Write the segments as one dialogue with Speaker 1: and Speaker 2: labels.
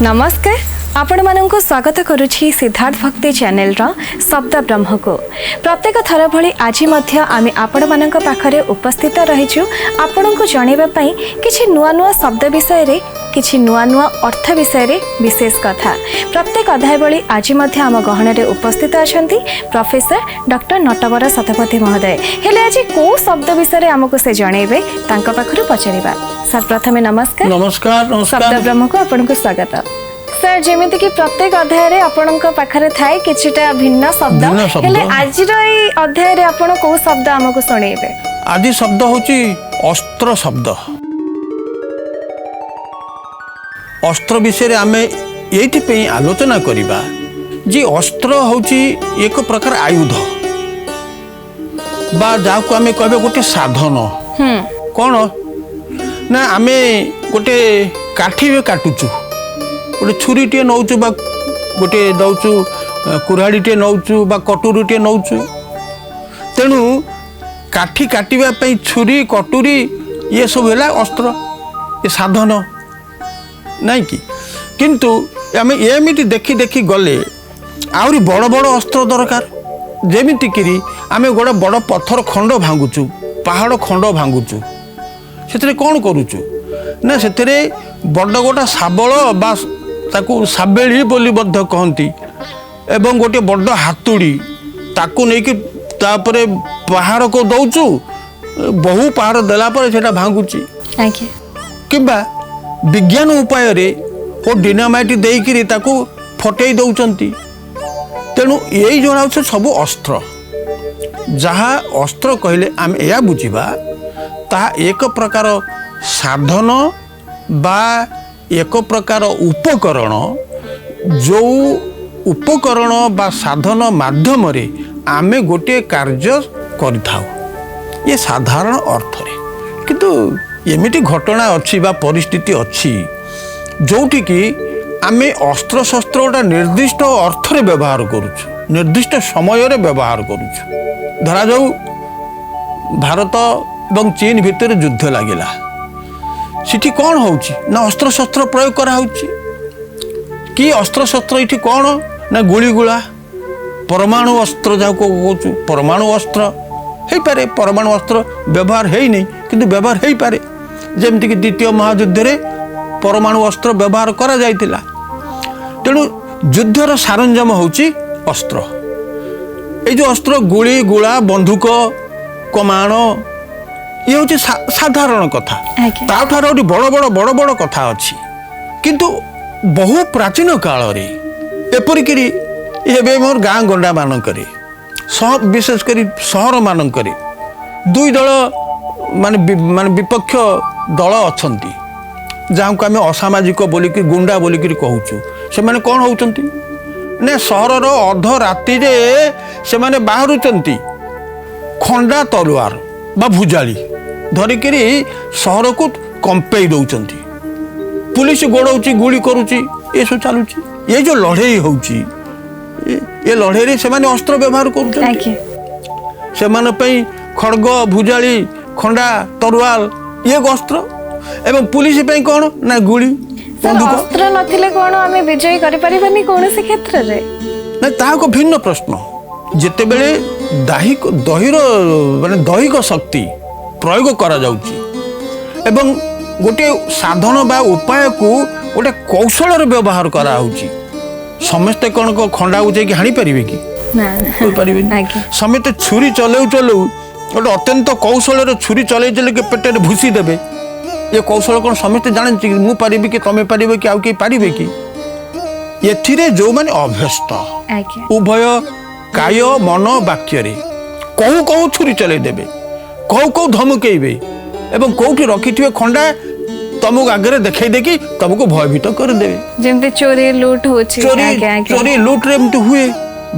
Speaker 1: नमस्कार आपण मानक स्वागत करुछि सिद्धार्थ भक्ति चैनल रा शब्द ब्रह्म को प्रत्येक थर भली आज आम आपण मानक पाखरे उपस्थित रहिछु आपण को जणेबा पई किछि नुआ नुआ शब्द विषय रे किछि नुआ नुआ अर्थ विषय रे विशेष कथा प्रत्येक अध्याय भली आज आम गहन रे उपस्थित अछंती प्रोफेसर डॉक्टर नटवर शतपथी महोदय हेले आज को शब्द विषय रे हमको से जणेबे तांका पाखरु पचरिबा। सर प्रथमे नमस्कार।
Speaker 2: नमस्कार
Speaker 1: शब्द ब्रह्म को आपण को स्वागत। सर जेमिति कि प्रत्येक अध्याय रे आपणक पाखरे थाए किछटा भिन्न शब्द हेले आज रे अध्याय रे आपण को शब्द हमको सुनेबे।
Speaker 2: आज शब्द होची अस्त्र शब्द। अस्त्र विषय आमे एठी पे आलोचना करिबा जे अस्त्र होची एक प्रकार आयुध बा जाको आमे कहबे गोटे साधन कोन ना आमे गोटे काठी काटुचु गोटे छुरीटे नौचु बा गोटे दौचु कुराड़ीटे नौचु बा कटुरीटे नौचु तेणु काठी काटिबा पई छुरी कटुरी ये सब है अस्त्र ये साधन नहीं कि किंतु आम एमती देखी देखी गले आहरी बड़ बड़ अस्त्र दरकार जेमिति कि आम गोटे बड़ पत्थर खंड भांगुचु पहाड़ खंड भांगुचु से कौन करुचु ना से बड़ गोटा शाबल बा ताकू साबेली बोली बद्ध कहती एवं गोटे बड़ हातुड़ी ताकू नहीं तापरे पहाड़ को दौचु बहु पहाड़ देला पर सेटा भांगुची किंबा विज्ञान उपाय रे ओ डिनामाइट देइकिरी ताकू फटई दौचंती तेणु यही जणा सब अस्त्र जहाँ अस्त्र कहले आम या बुझिबा ता एक प्रकार साधन बा एक प्रकार उपकरण जो उपकरण बा साधन माध्यम रे आमे गोटे कार्य करिथाउ ये साधारण अर्थ रे किंतु एमिटी घटना अच्छी बा परिस्थिति अच्छी जोठी कि आमे अस्त्र शस्त्र गोटा निर्दिष्ट अर्थ रे व्यवहार करूछु निर्दिष्ट समय रे व्यवहार करूछु धरा जाऊ भारत एवं चीन भितर युद्ध लागिला सिटी कौन होची ना अस्त्र शस्त्र प्रयोग करा होची कि अस्त्र शस्त्र इठी कौन ना गुली गुला परमाणु अस्त्र जाको कहूँ परमाणु अस्त्र है पारे परमाणु अस्त्र व्यवहार है नहीं किंतु व्यवहार है पारे जेमती कि द्वितीय महायुद्ध रे परमाणु अस्त्र व्यवहार करा जाइतिला तेणु युद्धर सारंजाम होची अस्त्र ए जो अस्त्र गुली गुला बंदूक कमाण ये हूँ साधारण कथा ताठार बड़ बड़ बड़ बड़ कथा अच्छी किंतु बहु प्राचीन काल रे एपरिक मोर गाँ गंडा मानक विशेष कर सहर मानक दुई दल मान विपक्ष दल अच्छी जहाँ को आम असामाजिक बोलिक गुंडा बोलिक कहूँ से मैंने कौन होती ना सहर अध राति से मैंने बाहर खंडा तलवार बा भुजाली धरिकी सहर को कंपे दौरान पुलिस गोड़ाऊँच गुली करुच्ची ये सब चलुची ये जो लड़े होची ये लड़े से माने अस्त्र व्यवहार कर खड़ग भुजाली खंडा तलवार ये अस्त्र एवं पुलिस पे कौन ना गुली
Speaker 1: अस्त्र नथिले कौन आमे विजय करि परिबानी कोनोसी क्षेत्र रे
Speaker 2: ना ताको भिन्न प्रश्न जेते बेले दहीर माने दैहिक शक्ति प्रयोग करा जाउची एवं गोटे साधन बा उपाय को गोटे कौशल रे व्यवहार करा होची समस्त कौन को खंडा उचे कि हाणी परिबे कि ना परिबे समस्त छुरी चलेउ चलेउ गोटे अत्यंत कौशल रे छुरी चले चले के पेटे भूसी देबे ये कौशल कौन समस्त जाने कि मु पारिबे कि तमे पारिबे कि आउ के पारिबे कि एथिरे जो माने अभ्यस्त उभय काय मन वाक्य रे कहू कहू छुरी चले देबे कहू कहू धमकेबे एवं कोठी रखिथिबे खंडा तुमको आगे देखई देकी तुमको भयभीत कर देबे जेमते
Speaker 1: चोरी लूट होची
Speaker 2: चोरी लूट रे एमते हुए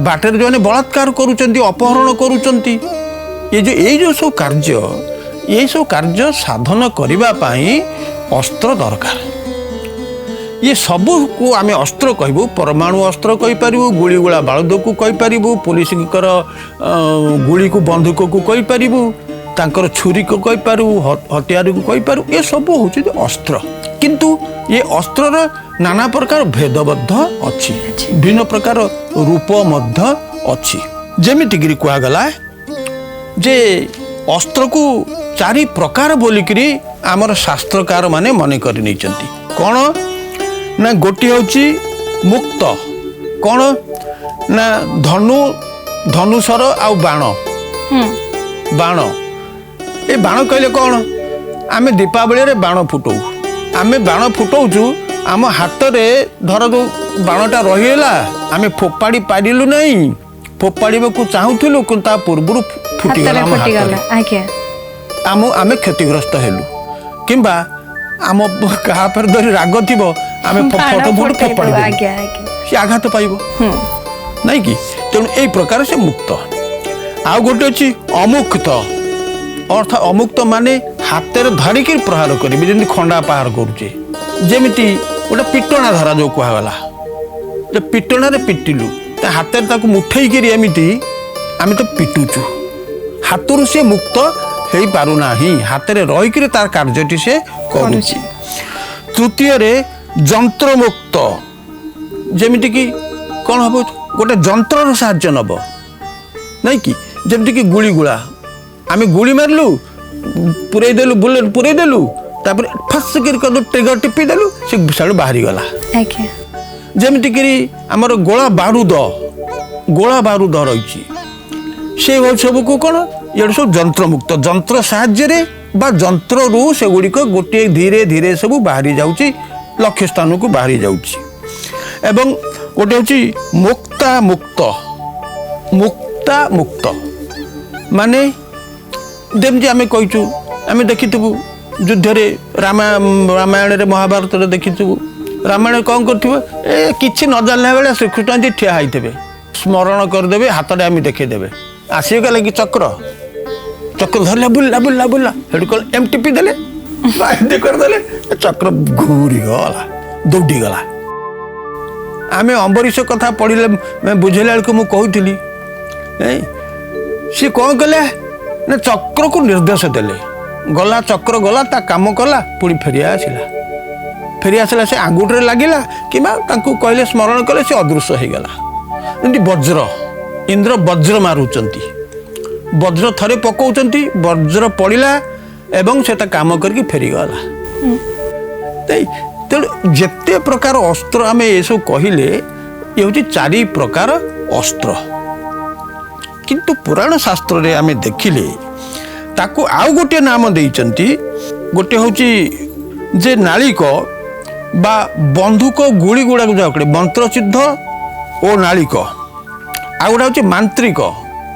Speaker 2: बाटर जो बलात्कार करूचंती अपहरण करूचंती ये जो सब कार्य साधन करबा पाई अस्त्र दरकार ये सब को आम अस्त्र कहबू परमाणु अस्त्र कहि परिबू गुली गुला बारूद को कहि परिबू पुलिस गुली को बंदूक को कहि परिबू तांकर छुरी को कहि पारू हथियार को कहि पारू ये सब होची अस्त्र किंतु ये अस्त्रर नाना प्रकार भेदबद्ध अच्छी भिन्न प्रकार रूप मध्य अच्छी जेमितिकरी कहगला जे अस्त्र को चारि प्रकार बोलिकी आमर शास्त्रकार माने मन कर कौन ना गोटी हूँ मुक्त कौन ना धनुषर आउ बाण बाण ए बाण कहले कौन आमे दीपावली रे बाण फुटाऊ आमे बाण फुटाऊचु आम हाथ रे धर जो बाणटा रहीगला आमे फोपाड़ी पारिलु नहीं फोपाड़े को चाहूलु कि पूर्व फुटीगला आमे क्षतिग्रस्त हेलु किंबा आम क्या धरी राग थी आम फटो फुट फोपाड़ी सी आघात पाइब नहीं कि तेणु यही प्रकार से मुक्त आउ गोटे अच्छी अमुक्त अर्थात अमुक्त माने हाथ में धरिकी प्रहार करेंगे जमी खंडा प्रहार करुचे जमीती गोटे पिटଣା धरा जो कहगला पिटଣା पिटिलु हाथ में मुठेक एमती आम तो पिटुचु हाथ से मुक्त हो पारना हाथ में रहीकि तार कार्यटी से करुचे तृतीय जंत्र मुक्त जमीती कि कौन हम गोटे जंत्र साहाय्य नब नहीं कि जमीती कि गुली गुला आम गुली मारू पूरे देलु बुलेट पूरे देलु तापर फस कर ट्रिगर टिपी देलु से साड़ू बाहरी गला जमीतिक आमर गोला बारूद रही से सब को कौन ये सब जंत्र मुक्त जंत्र साहाय्य बा जंत्र रू से गुड़िक गोटे धीरे धीरे सब बाहरी जाऊँगी लक्ष्य स्थान को बाहरी जाऊँगी एवं गोटे हूँ मुक्ता मुक्त माने जमी आम कहीचु आम देखिथु युद्ध रामायण महाभारत देखिथु रामायण कौन कर कि न जानला बेले श्रीकृष्ण ठिया होते स्मरण करदे हाथ आम देखेदेवे आसगला कि चक्र धरला बुल्ला बुल्ला बुल्ला कल एम टिपी देले करदे चक्र घूरी गला दौड़ी गला आम अम्बरीश कथा पढ़ले बुझेला बेलू मुझे कहती सी कौन कले ना चक्र को निर्देश देले गला चक्र गला ता काम कला पुणी फेरी आसला से आंगुठे लगिला कि कहले स्मरण कले से अदृश्य हो गला एमती वज्र इंद्र वज्र मारुचंती वज्र थरे पकाउचंती वज्र पड़िला एवं से काम करके फेरीगला तेणु जिते प्रकार अस्त्र आम ये सब कहले ये हूँ चारि प्रकार अस्त्र किंतु पुराण शास्त्र रे आमे देखिले ताकू आउ गोटे नाम देइचंती गोटे होची जे नालिक बा बंधुक गुड़ी गुड़ा को जाकड़े मंत्र सिद्ध ओ नालिक आ गोटा होची मांत्रिक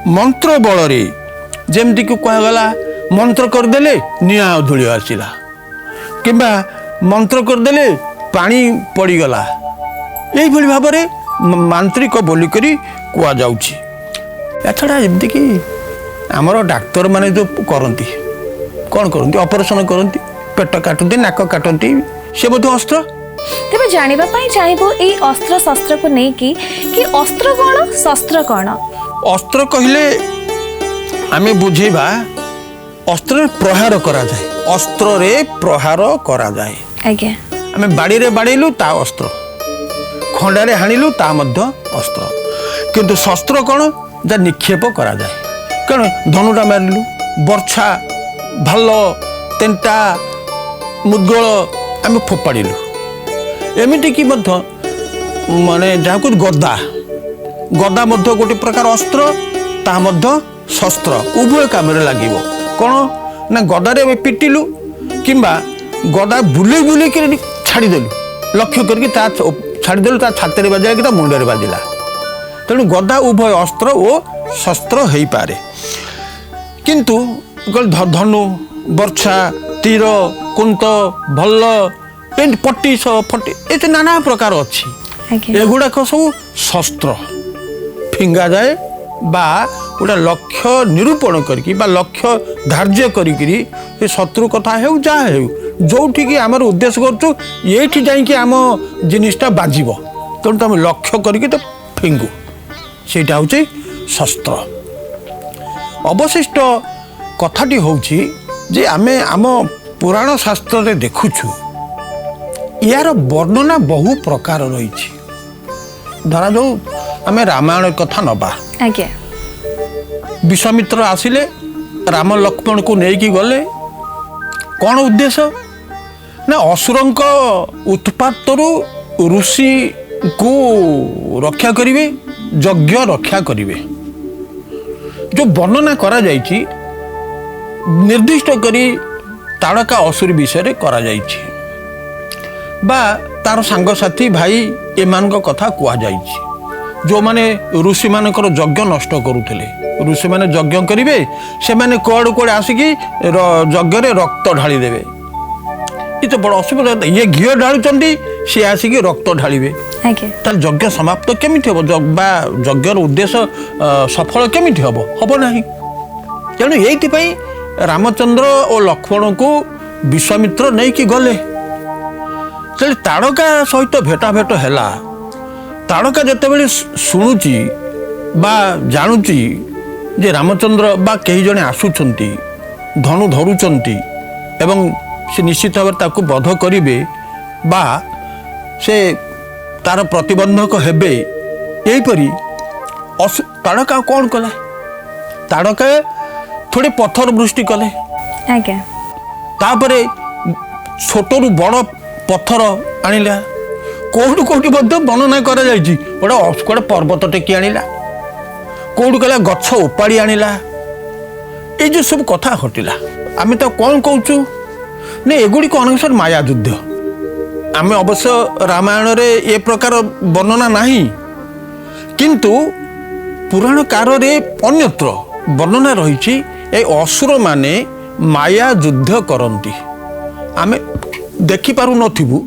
Speaker 2: मंत्र बल रे जेमती को कहगला मंत्र करदेले निया धूली आसिला किंबा मंत्र करदेले पानी पड़ीगला यही भली भाव रे मांत्रिक बोलिकरी कुआ जाउची एछड़ा जमती कि आमर डाक्तर माने जो करती कौन करती ऑपरेशन करती पेट काटती नाक काटती से बोध अस्त्र
Speaker 1: तेज जाना चाहबू ये अस्त्र शस्त्र को लेकिन कि अस्त्र कौन शस्त्र कौन
Speaker 2: अस्त्र कहले आमे बुझेबा अस्त्र प्रहार करा जाए अस्त्र रे प्रहार करा जाए
Speaker 1: आज्ञा
Speaker 2: आमे बाड़ी रे बाड़ेलु ता अस्त्र खंडारे हाणिलु ता मध्य अस्त्र किंतु शस्त्र कौन जा निक्षेप करा जाए कौन धनुटा मारिलु बर्छा भाल तेंटा मुदगल आम फोपाड़ू एमती कि माने जहाँ गदा गदा गोटे प्रकार अस्त्र ता शस्त्र उभय काम लगे कौन ना गदारे पिटिलु किंबा गदा बुले बुले छाड़देलु लक्ष्य करके छाड़देलु छाती बाजिला कि मुंडे बाजिला तेणु गदा उभय अस्त्र और शस्त्र हो पारे किंतु धनु बर्छा तीर कुंत भल्ल पट्टी फटी ये नाना प्रकार अच्छी एगुड़ाक सब शस्त्र फिंगा जाए बा गोटे लक्ष्य निरूपण करके लक्ष्य धार्य करी शत्रु कथा हो जहाँ हो जो आमर उद्देश्य करूँ ये आम जिनिसटा बाजिब तेणु तुम लक्ष्य करके तो फिंगु सेटा हूँ शस्त्र अवशिष्ट कथाटी हूँ जे आमे आम पुराण शास्त्र रे देखुछु यार वर्णना बहु प्रकार रही। धरा जाऊ आम रामायण कथा नबा,
Speaker 1: आज्ञा
Speaker 2: विश्वामित्र आसिले राम लक्ष्मण को लेकिन गले कौन उद्देश्य ना असुरंक उत्पातरू ऋषि को रक्षा करिवे, यज्ञ रक्षा करिवे। जो वर्णना करा जाइछि निर्दिष्ट करी ताड़का असुर विषय करा जाइछि बा तार सांगसाथी भाई एमान कथा कुआ जाइछि। जो माने ऋषि मानकर यज्ञ नष्ट करुथिले, ऋषि माने यज्ञ करिवे, से माने कोड कोड आसिकी यज्ञ रे रक्त ढाली देवे। ये तो बड़ असुविधा, ये घी ढालुचंदी सी आसिकी रक्त ढालिवे, तार यज्ञ समाप्त केमिति हबो? यज्ञर उद्देश्य सफल केमिति हबो? हबो नाही। तेणु एइथिपई रामचंद्र और लक्ष्मण को विश्वामित्र नहीं कि गले। तेरे ताड़का सहित भेटा भेट हैला। ताड़का जेतेबेले शुणुची बा जानुची जे रामचंद्र बा कई जने आसुचंती, धनु धरुचंती एवं से निश्चित भाव ताकू बध करिवे बा से तार प्रतिबंधक हेबे, यहीपरी ताड़का कौन कला? ताड़का थोड़े पत्थर वृष्टि कले, तापरे छोटरू बड़ पत्थर आनिला। कोठू कोठी वर्णना करा जाइछि, गोटे पर्वत टेकी आनिला, कोठू कहला गछ उपाड़ी आनिला। ये जो सब कथा हटिला आम तो कौन कहूँ ने एगुड़ी अनेक माया युद्ध। आम अवश्य रामायण रे ए प्रकार वर्णना नहीं, किंतु पुराण काल रे अन्यत्र वर्णना रही। ए असुर माने माया युद्ध करती आम देखिपारू नथिबु।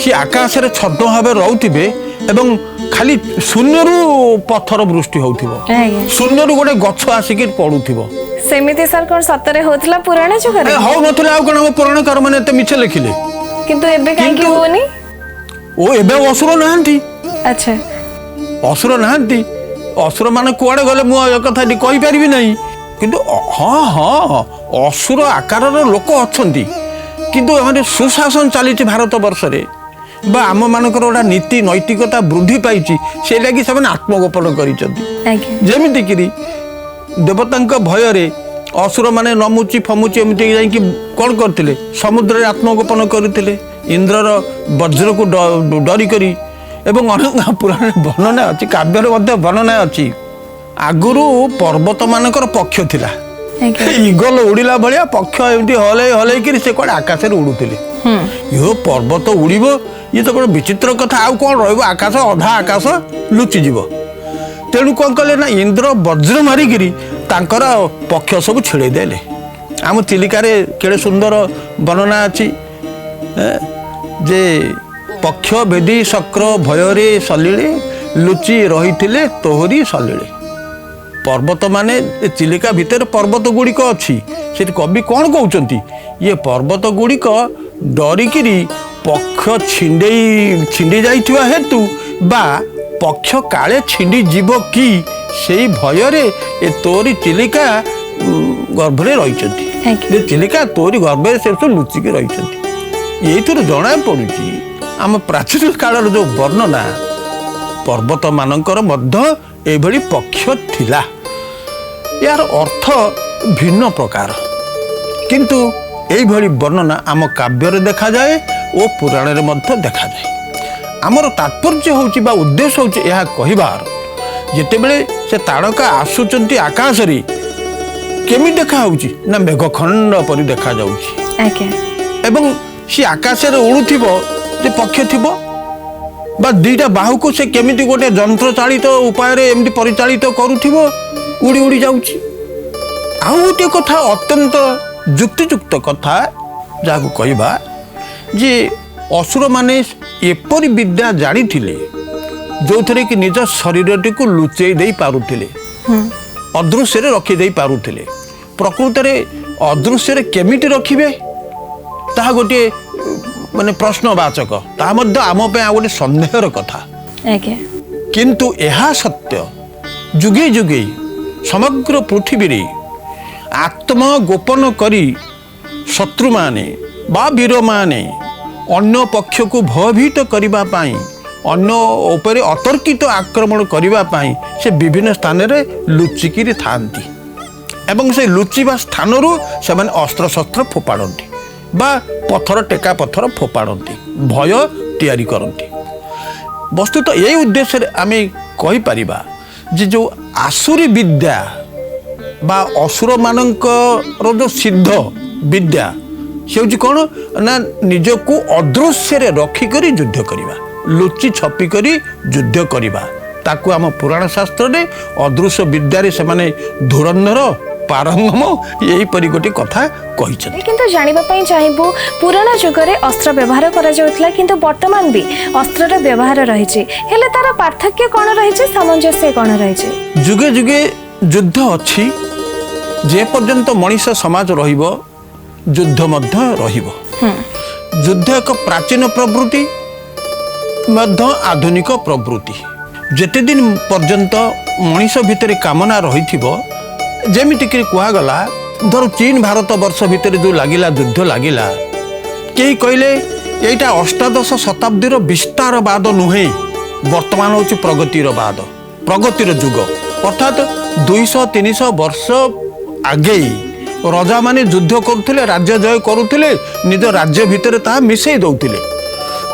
Speaker 2: सी आकाश रे छद्म भाव रोथे एवं खाली शून्यरू पत्थर वृष्टि होउथिबो, शून्यरू गोटे गछ आसिक पड़ुथिबो।
Speaker 1: सेमिति सर कोन सतरे होतला पुराण जुगरे?
Speaker 2: हो नथला आ कोन पुराण कार माने एते मिछ लिखिले,
Speaker 1: किंतु एबे काहे कि होनी? ओ
Speaker 2: एबे असुर नाहंती।
Speaker 1: अच्छा,
Speaker 2: असुर नाहंती। असुर माने कुआडे गले मु ए कथा कहि परिबि नहीं, किंतु हाँ हाँ असुर आकार लोक अच्छी, किंतु एमाने सुशासन चली भारत वर्ष रे बा आम मानकर गोटा नीति नैतिकता वृद्धि पाई, से लगी से आत्मगोपन करिसेमितिकरी देवता भय रे असुर माने नमुची फमुची एमती जाइए कौन करते समुद्र आत्मगोपन करते। इंद्रर वज्र को डरिकरी एवं अनेक पुराण वर्णना अच्छी, काव्य वर्णना अच्छी। आगुरु पर्वत मानकर पक्ष थिला, इगल उड़िला भलिया पक्ष एमती हलै हलै कि से कोड आकाश रे उडुथिले। यो पर्वत उड़िबो, ये तो बड़ विचित्र कथा। आउ कोन रहइबो? आकाश अधा आकाश लुचि जीवो। तेणु कौन कले ना इंद्र वज्र मारिकी तांकर पक्ष सब छेड़े देले। आम चिलिका रे केड़े सुंदर वर्णना अच्छी जे पक्ष भेदी शक्र भୟରେ सलिले लुचि रही तोहरी सलिले। पर्वत माने चिलिका भितर पर्वत गुड़िक अच्छी, से कवि कौन कहते ये पर्वत गुड़िक डरिकी पक्ष छिंडी जाइथिबा हेतु बा पक्ष काले छिंडी जीव कि से भୟରେ ए तोरी चिलिका गर्भरे रही। चिलिका तोरी गर्भरे से लुचिकी रही। ये जना पड़ुची आम प्राचीन कालर जो वर्णना पर्वत मानकर मध्य एभली पक्ष थिला। यार अर्थ भिन्न प्रकार, किंतु एभली वर्णना आम काव्य देखा जाए और पुराण रे मध्य देखा जाए। आमर तात्पर्य होची बा उद्देश्य होची यह कहिबार जेतेबेले से ताड़का आसुचंती आकाश रे केमी देखा होची ना मेघखंड परि देखा जाउची। एवं सी आकाश रे उड़ुथिबो जे पक्ष थिबो बा दीटा बाहु को से केमिति गोटे यंत्र चालित उपाय रे एमति परिचालित करूथिबो, उड़ी उड़ी जाउची। आ गोटे कथा अत्यंत युक्तियुक्त कथा जाको कहिबा जे असुर माने एपरी विद्या जानी थिले जो थे कि निज शरीर को लुचेई दे पारुथिले, अदृश्य रे रखी दे पारुथिले। प्रकृत रे अदृश्य रे केमिति रखिबे ताहा गोटे माने प्रश्नवाचक, ताहा मध्य आम पे गोटे संदेहर कथा। किंतु यह सत्य जुगे जुगे समग्र पृथ्वी रे आत्मगोपन करी शत्रु माने बा वीर माने अन्य पक्ष को भयभीत करने पाई अन्य उपरे अतर्कित आक्रमण करने पाई से विभिन्न स्थान रे लुचिकी थांती एवं से लुचिबा स्थान से अस्त्र शस्त्र फोपाड़ती बा पथर टेका पथर फोपाड़ती भय तैयारी करती। वस्तु तो यही उद्देश्य आम कहीपर जो आसुरी विद्या बा असुर मानकर जो सिद्ध विद्या से हूँ कौन ना निजको अदृश्य रखिक युद्ध करवा लुचि छपिक युद्ध करवा ताकू आम पुराण शास्त्र में अदृश्य विद्यारे से माने धुरंधर पारंगम यहीपरि गोटे कथा कही।
Speaker 1: किंतु जानिबा पई चाहेबु पुराना जुगरे अस्त्र व्यवहार करा जाउतला किंतु वर्तमान भी अस्त्रर व्यवहार रहिছে हेले तार पार्थक्य कोन रहिছে सामंजस्य कोन रहिছে।
Speaker 2: जुगे जुगे युद्ध अछि जे पर्यंत मनीष समाज रहिबो युद्ध मध्य रहिबो। युद्ध एक प्राचीन प्रवृत्ति मध्य आधुनिक प्रवृत्ति जेते दिन पर्यंत मनीष भितर कामना रहिथिबो जेमिति कि कहगला धर चीन भारत वर्ष भितर जो लागिला युद्ध लागिला कई कहले एटा अष्टादश शताब्दीर विस्तारवाद नुहे वर्तमान होची प्रगतिर वाद प्रगतिर युग अर्थात 200-300 वर्ष आगे राजा माने युद्ध करुथिले राज्य जय करुथिले निज राज्य भितर ता मिसई दउथिले।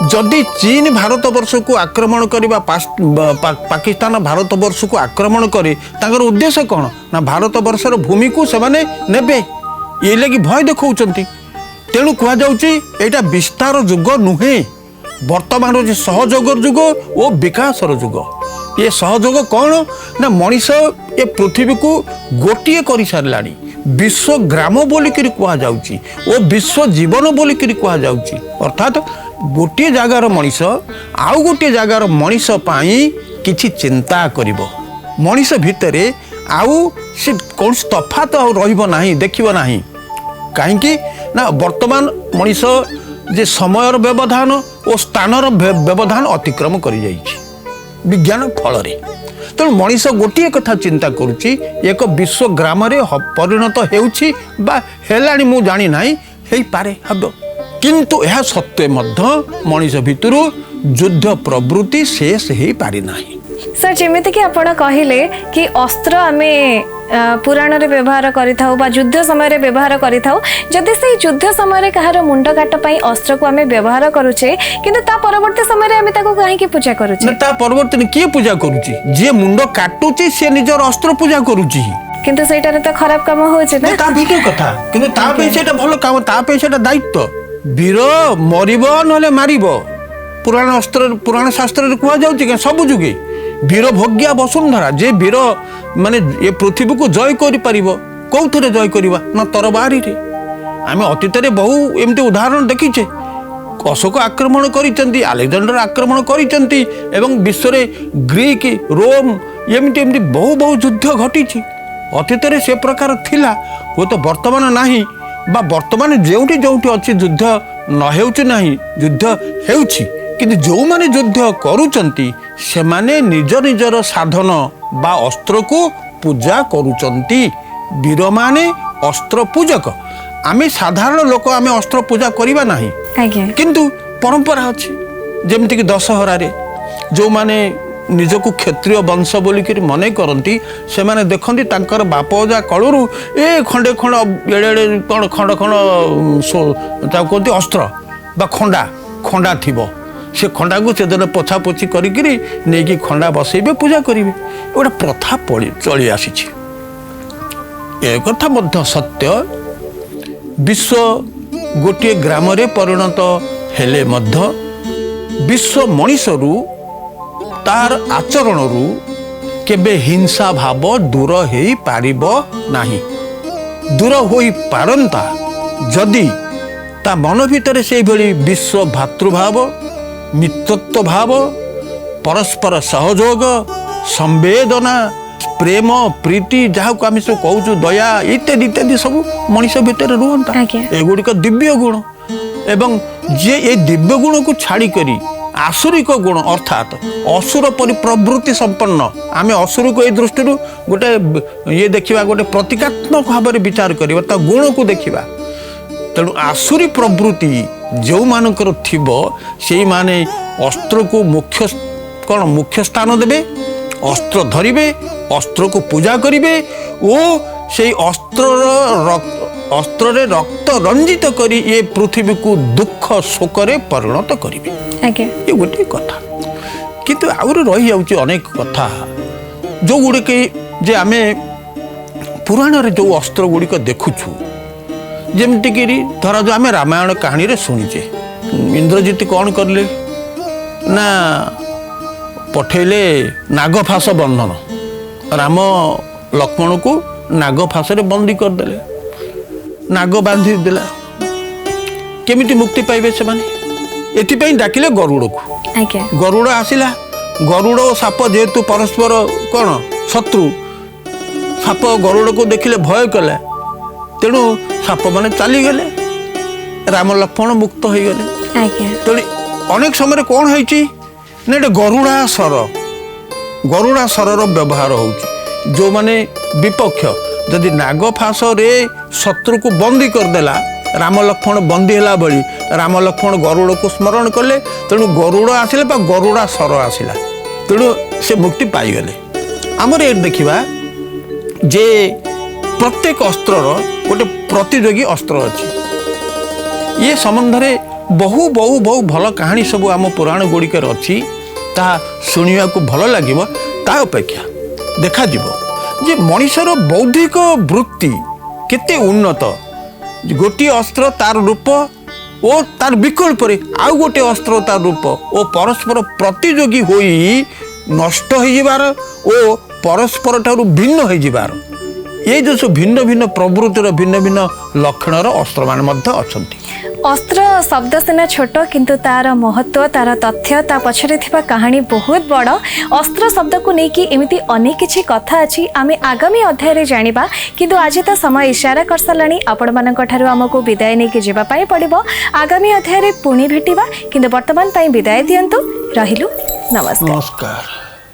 Speaker 2: जदि चीन भारत वर्ष को आक्रमण करवा पाकिस्तान भारत वर्ष को आक्रमण करे तांकर उद्देश्य कौन ना भारत वर्षर भूमि को सेमाने नेबे ये लगी भय देखौचंती। तेणु कह जाउची एटा विस्तार युग नुहे वर्तमान जो सहयोग युग और विकासर युग। ये सहयोग कौन ना मनीष ये पृथ्वी को गोटे कर साराणी विश्व ग्राम बोलिक कह जाउची और विश्व जीवन बोलिक कह जाउची अर्थात गोटे जगार मनीष आउ गोटे जगार मनीष पाई किछि चिंता करिवो मनीष भितरे आउ से कौन तफात रहिबो नाही देखिबो नाही काहेकि ना वर्तमान मनीष जे समयर व्यवधान और स्थानर व्यवधान अतिक्रम करि जाइछि विज्ञान फल रे। तेणु मनीष गोटे कथा चिंता करुच्ची एक विश्व ग्राम रे परिणत हेउछि बा हेलाणी मु जानि नाही हेई पारे हबो किंतु यह सत्य मध्य मनीष भितर युद्ध प्रवृत्ति शेष हो पारि नाही।
Speaker 1: सर जेमिति कि आपण कहिले कि अस्त्र आमे पुराण रे व्यवहार करिथाउ बा युद्ध समय रे व्यवहार करिथाउ जदि से युद्ध समय रे कहार मुंड काट पई अस्त्र को आमे व्यवहार करूचे किंतु ता परवर्ती समय रे आमे ताको काहे कि पूजा करूचे
Speaker 2: ता परवर्ती के पूजा करूची जे मुंड काटुची से निजर अस्त्र पूजा करूची
Speaker 1: किंतु सेटा तो खराब काम होचे ना
Speaker 2: ता भितर कथा किंतु ता पे सेटा भलो काम ता पे सेटा दायित्व वीर मरिब नले मारिब पुराण अस्त्र पुराण शास्त्र रे कह जाउची के सब जुगे वीर भोग्या वसुंधरा जे वीर माने ये पृथ्वी को जय करि परिबो कौथरे जय करिबा ना तरबारी रे आमे अतीत रे बहु एमते उदाहरण देखिछे अशोक आक्रमण करिचंती अलेक्जेंडर आक्रमण करिचंती एवं विश्व रे ग्रीक रोम एमते एमते बहु बहु युद्ध घटिछि अतीत रे से प्रकार थिला वो तो वर्तमान नाही बा वर्तमान जोटी जोटी अच्छी युद्ध न हेउछि नाही युद्ध हेउछि किंतु जो माने युद्ध करूचंती से माने निज निजर साधन बा अस्त्र को पूजा करूचंती वीर माने अस्त्र पूजक आमे साधारण लोक आमे अस्त्र पूजा करिबा नाही किंतु परंपरा अछि जेमति कि दशहरा रे जो माने निजको क्षत्रिय वंश बोलिक मने करती से माने देखती तांकर बाप जा कलरू ए खंडे खंड एड़े कौन खंड खंड कहते अस्त्र बा खंडा खंडा थिबो से खंडा को से दिन पोछा पोछी करिकिरी नेकी खंडा बसैबे पूजा करिवे गोटे प्रथा चली आसी ए कथा मध्य सत्य विश्व गोटे ग्राम रे परिणत हेले मध्य विश्व मनीषरू तार आचरण रु केबे हिंसा भाव दूर हो पारिबो नाही दूर हो पारंता जदि ता मन भितर से भली विश्व भातृभाव मित्रत्व भाव परस्पर सहयोग संवेदना प्रेम प्रीति जहाँ को आम सब कहूँ दया इत्यादि इत्यादि सब मनीष भितर रुहंता एगुड़िक दिव्य गुण एवं जे ये दिव्य गुण को छाड़ी करी आसुरिक गुण अर्थात असुर परि प्रवृत्ति संपन्न आमे असुर को ए दृष्टि गोटे ये देखा गोटे प्रतीकात्मक भाव में विचार करवा गुण को देखा तेणु आसुरी प्रवृत्ति जो मानकर थिबो सेई माने अस्त्र को मुख्य स्थान देबे, अस्त्र धरिबे, अस्त्र को पूजा करिबे ओ सेई अस्त्र रक्त रंजित करी ये पृथ्वी को दुख शोकरे परिणत करिबे। ये गोटे कथा किंतु आउर रही जाउची अनेक कथा जो गुड़िक जे आमे पुराण रे जो अस्त्र गुड़िक देखुछु जमीक धरा जो आम रामायण कहानी रे शुणीचे इंद्रजित कौन करले ना पठेले नागफास बंधन राम लक्ष्मण को नागफास रे बंदी करदेले नाग बांधी देला केमिति मुक्ति पाइबे से माने एथिपई डाकिले गरुड़ को गरुड़ आसिला गरुड़ और साप जेहेतु परस्पर कौन शत्रु साप गरुड़ को देखिले भय कले तेणु साप मैंने चलीगले राम लक्ष्मण मुक्त हो गले तेणु अनेक समय कौन है गरुड़ा सर व्यवहार हो जो माने विपक्ष जदि नागफास रे शत्रु को बंदी करदेला राम लक्ष्मण बंदी है बड़ी राम लक्ष्मण गरुड़ को स्मरण कले तेणु गरुड़ आसिले गरुड़ा सर आसिला तेणु से मुक्ति पाईगले। आमर ये देखा जे प्रत्येक अस्त्र गोटे प्रतियोगी अस्त्र अच्छी ये संबंध में बहु बहु बहु भल कहानी सब आम पुराण गुड़िकर अच्छी ता शुणा को भल लगे ता अपेक्षा देखा जे मनीषर बौद्धिक वृत्ति केते उन्नत गोटे अस्त्र तार रूप और तार विकल्प आउ गोटे अस्त्र तार रूप और परस्पर प्रतियोगी होई नष्ट हो जिबार ओ परस्पर ठारू भिन्न हो जिबार ये जो सब भिन्न भिन्न प्रवृत्तिर भिन्न भिन्न लक्षणर अस्त्र मान मध्य अछंती।
Speaker 1: अस्त्र शब्द सिना छोट किंतु तार महत्व तार तथ्य ता पछरे थिबा कहानी बहुत बड़। अस्त्र शब्द को लेकिन एमती अनेक किछि कथा अछि आमे आगामी अध्याय रे जानिबा किंतु आज तो समय इशारा कर सालानी आपण मानक ठारू हमको विदाय नै के जेबा पई पड़िबो। आगामी अध्याय रे पुणी भेटिबा किंतु वर्तमान पई विदाय दियंतु रहिलु नमस्कार।